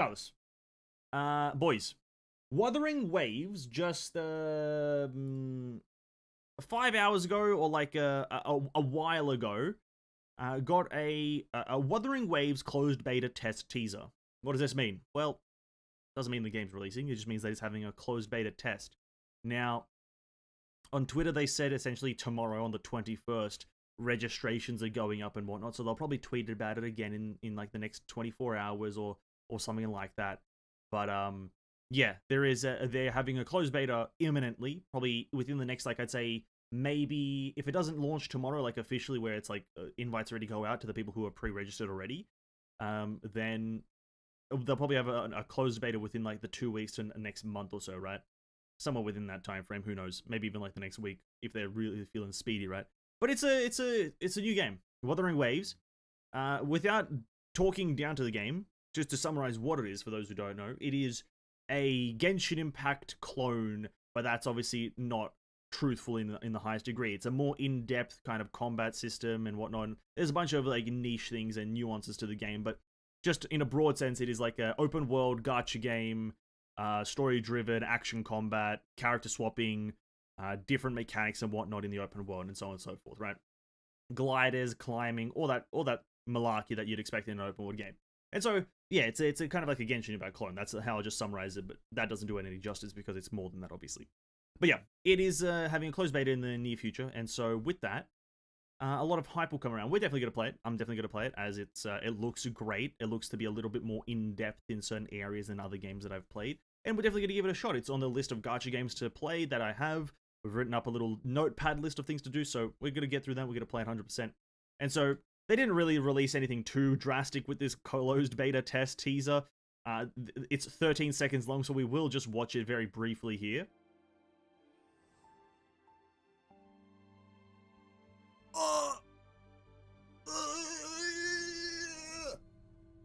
Carlos, boys, Wuthering Waves just 5 hours ago, or like a while ago, got a Wuthering Waves closed beta test teaser. What does this mean? Well, it doesn't mean the game's releasing. It just means that it's having a closed beta test. Now, on Twitter, they said essentially tomorrow on the 21st, registrations are going up and whatnot. So they'll probably tweet about it again in like the next 24 hours or something like that. But yeah, they're having a closed beta imminently, probably within the next, like, I'd say maybe if it doesn't launch tomorrow, like officially, where it's like invites already go out to the people who are pre-registered already, then they'll probably have a closed beta within like the 2 weeks to next month or so, right? Somewhere within that time frame. Who knows? Maybe even like the next week if they're really feeling speedy, right? But it's a new game, Wuthering Waves. Without talking down to the game, just to summarize what it is for those who don't know, it is a Genshin Impact clone, but that's obviously not truthful in the highest degree. It's a more in-depth kind of combat system and whatnot. There's a bunch of like niche things and nuances to the game, but just in a broad sense, it is like an open world gacha game, story-driven action combat, character swapping, different mechanics and whatnot in the open world, and so on and so forth, right? Gliders, climbing, all that malarkey that you'd expect in an open world game. And so, yeah, it's a kind of like a Genshin Impact clone. That's how I just summarize it, but that doesn't do it any justice because it's more than that, obviously. But yeah, it is having a closed beta in the near future, and so with that, a lot of hype will come around. We're definitely going to play it. I'm definitely going to play it, as it looks great. It looks to be a little bit more in-depth in certain areas than other games that I've played. And we're definitely going to give it a shot. It's on the list of gacha games to play that I have. We've written up a little notepad list of things to do, so we're going to get through that. We're going to play it 100%. And so they didn't really release anything too drastic with this closed beta test teaser. It's 13 seconds long, so we will just watch it very briefly here.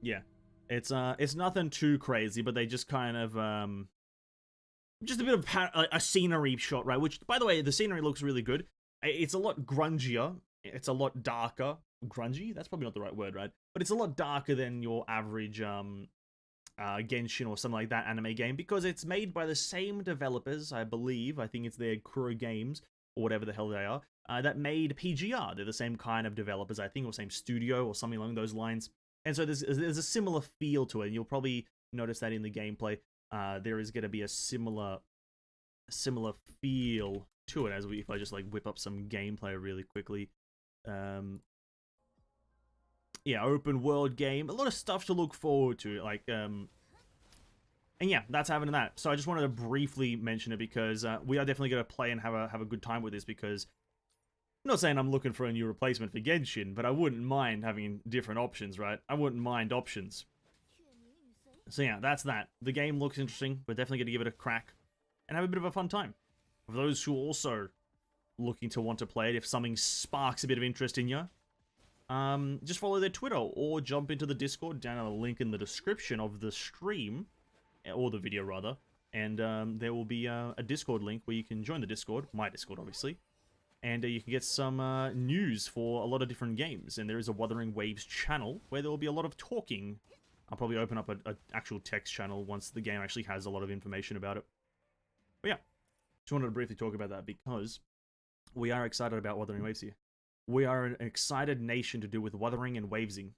Yeah, it's nothing too crazy, but they just kind of just a bit of a scenery shot, right? Which, by the way, the scenery looks really good. It's a lot grungier. It's a lot darker. Grungy? That's probably not the right word, right? But it's a lot darker than your average Genshin or something like that anime game, because it's made by the same developers, I believe. I think it's their Kuro Games or whatever the hell they are, that made PGR. They're the same kind of developers, I think, or same studio or something along those lines. And so there's a similar feel to it. And you'll probably notice that in the gameplay. There is going to be a similar feel to it, as if I just like whip up some gameplay really quickly. Yeah, open world game, a lot of stuff to look forward to, like and yeah, that's happening that. So I just wanted to briefly mention it because we are definitely going to play and have a good time with this, because I'm not saying I'm looking for a new replacement for Genshin, but I wouldn't mind having different options, right? I wouldn't mind options. So yeah, that's that. The game looks interesting. We're definitely going to give it a crack and have a bit of a fun time. For those who are also looking to want to play it, if something sparks a bit of interest in you, just follow their Twitter or jump into the Discord down in the link in the description of the stream, or the video rather, and there will be a Discord link where you can join the Discord, my Discord obviously, and you can get some news for a lot of different games. And there is a Wuthering Waves channel where there will be a lot of talking. I'll probably open up an actual text channel once the game actually has a lot of information about it. But yeah, just wanted to briefly talk about that because we are excited about Wuthering Waves here. We are an excited nation to do with Wuthering and Wavesing.